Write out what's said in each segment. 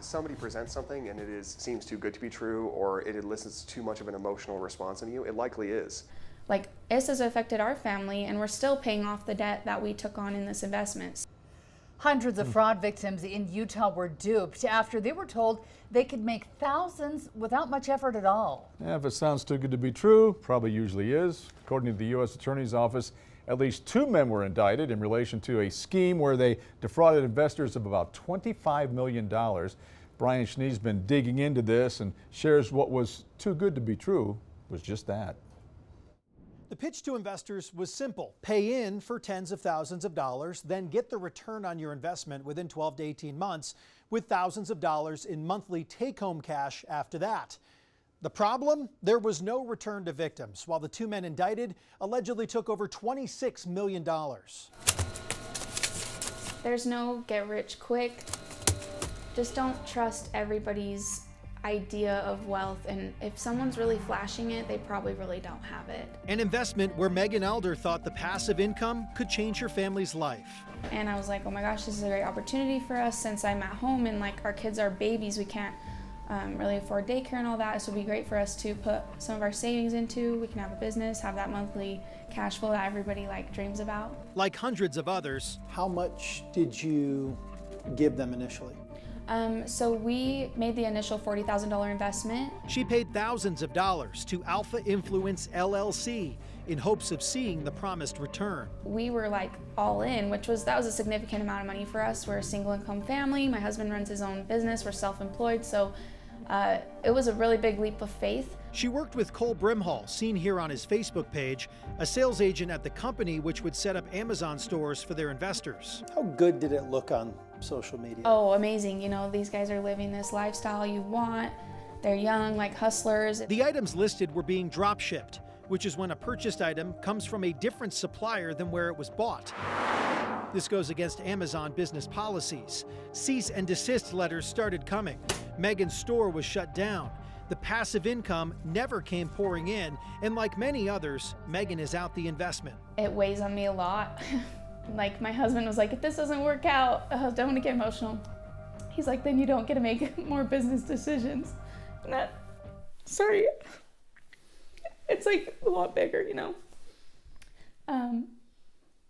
somebody presents something and seems too good to be true, or it elicits too much of an emotional response in you, it likely is. Like, this has affected our family, and we're still paying off the debt that we took on in this investment. Hundreds of fraud victims in Utah were duped after they were told they could make thousands without much effort at all. Yeah, if it sounds too good to be true, probably usually is. According to the U.S. Attorney's Office, at least 2 men were indicted in relation to a scheme where they defrauded investors of about $25 million. Brian Schnee's been digging into this and shares what was too good to be true was just that. The pitch to investors was simple. Pay in for tens of thousands of dollars, then get the return on your investment within 12 to 18 months with thousands of dollars in monthly take-home cash after that. The problem? There was no return to victims, while the 2 men indicted allegedly took over $26 million. There's no get rich quick. Just don't trust everybody's idea of wealth, and if someone's really flashing it, they probably really don't have it. An investment where Megan Elder thought the passive income could change her family's life. And I was like, oh my gosh, this is a great opportunity for us since I'm at home and like our kids are babies, we can't really afford daycare and all that. So it'd be great for us to put some of our savings into. We can have a business, have that monthly cash flow that everybody like dreams about. Like hundreds of others. How much did you give them initially? So we made the initial $40,000 investment. She paid thousands of dollars to Alpha Influence LLC in hopes of seeing the promised return. We were like all in, that was a significant amount of money for us. We're a single income family. My husband runs his own business. We're self-employed. So it was a really big leap of faith. She worked with Cole Brimhall, seen here on his Facebook page, a sales agent at the company which would set up Amazon stores for their investors. How good did it look on social media? Oh, amazing. You know, these guys are living this lifestyle you want. They're young, like hustlers. The items listed were being drop shipped, which is when a purchased item comes from a different supplier than where it was bought. This goes against Amazon business policies. Cease and desist letters started coming. Megan's store was shut down. The passive income never came pouring in, and like many others, Megan is out the investment. It weighs on me a lot. Like my husband was like, if this doesn't work out, I don't want to get emotional. He's like, then you don't get to make more business decisions. And sorry, it's like a lot bigger, you know.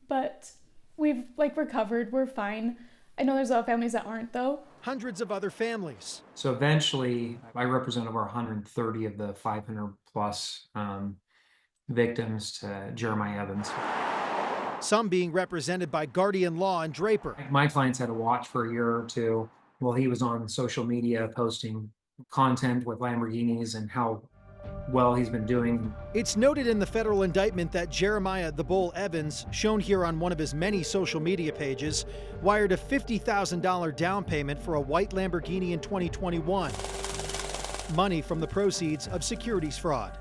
But we've like recovered, we're fine. I know there's a lot of families that aren't though. Hundreds of other families. So eventually, I represent over 130 of the 500 plus victims to Jeremiah Evans. Some being represented by Guardian Law and Draper. My clients had to watch for a year or two while he was on social media posting content with Lamborghinis and how well he's been doing. It's noted in the federal indictment that Jeremiah the Bull Evans, shown here on one of his many social media pages, wired a $50,000 down payment for a white Lamborghini in 2021. Money from the proceeds of securities fraud.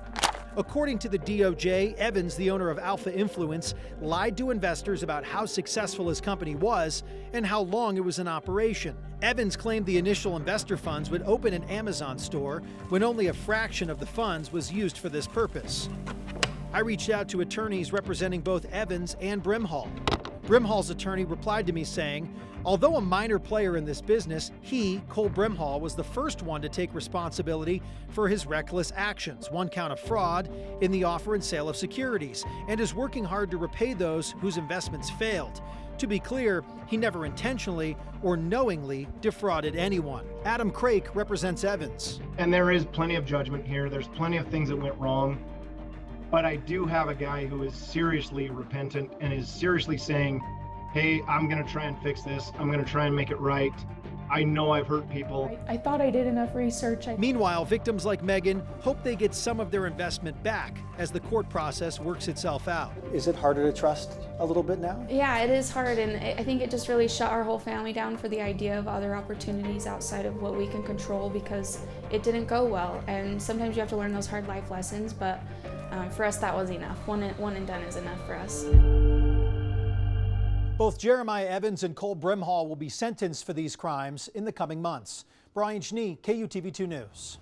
According to the DOJ, Evans, the owner of Alpha Influence, lied to investors about how successful his company was and how long it was in operation. Evans claimed the initial investor funds would open an Amazon store when only a fraction of the funds was used for this purpose. I reached out to attorneys representing both Evans and Brimhall. Brimhall's attorney replied to me saying, although a minor player in this business, he, Cole Brimhall, was the first one to take responsibility for his reckless actions, 1 count of fraud in the offer and sale of securities, and is working hard to repay those whose investments failed. To be clear, he never intentionally or knowingly defrauded anyone. Adam Craik represents Evans. And there is plenty of judgment here. There's plenty of things that went wrong. But I do have a guy who is seriously repentant and is seriously saying, hey, I'm going to try and fix this. I'm going to try and make it right. I know I've hurt people. I thought I did enough research. Meanwhile, victims like Megan hope they get some of their investment back as the court process works itself out. Is it harder to trust a little bit now? Yeah, it is hard, and I think it just really shut our whole family down for the idea of other opportunities outside of what we can control because it didn't go well. And sometimes you have to learn those hard life lessons, but for us that was enough. One and done is enough for us. Both Jeremiah Evans and Cole Brimhall will be sentenced for these crimes in the coming months. Brian Schnee, KUTV 2 News.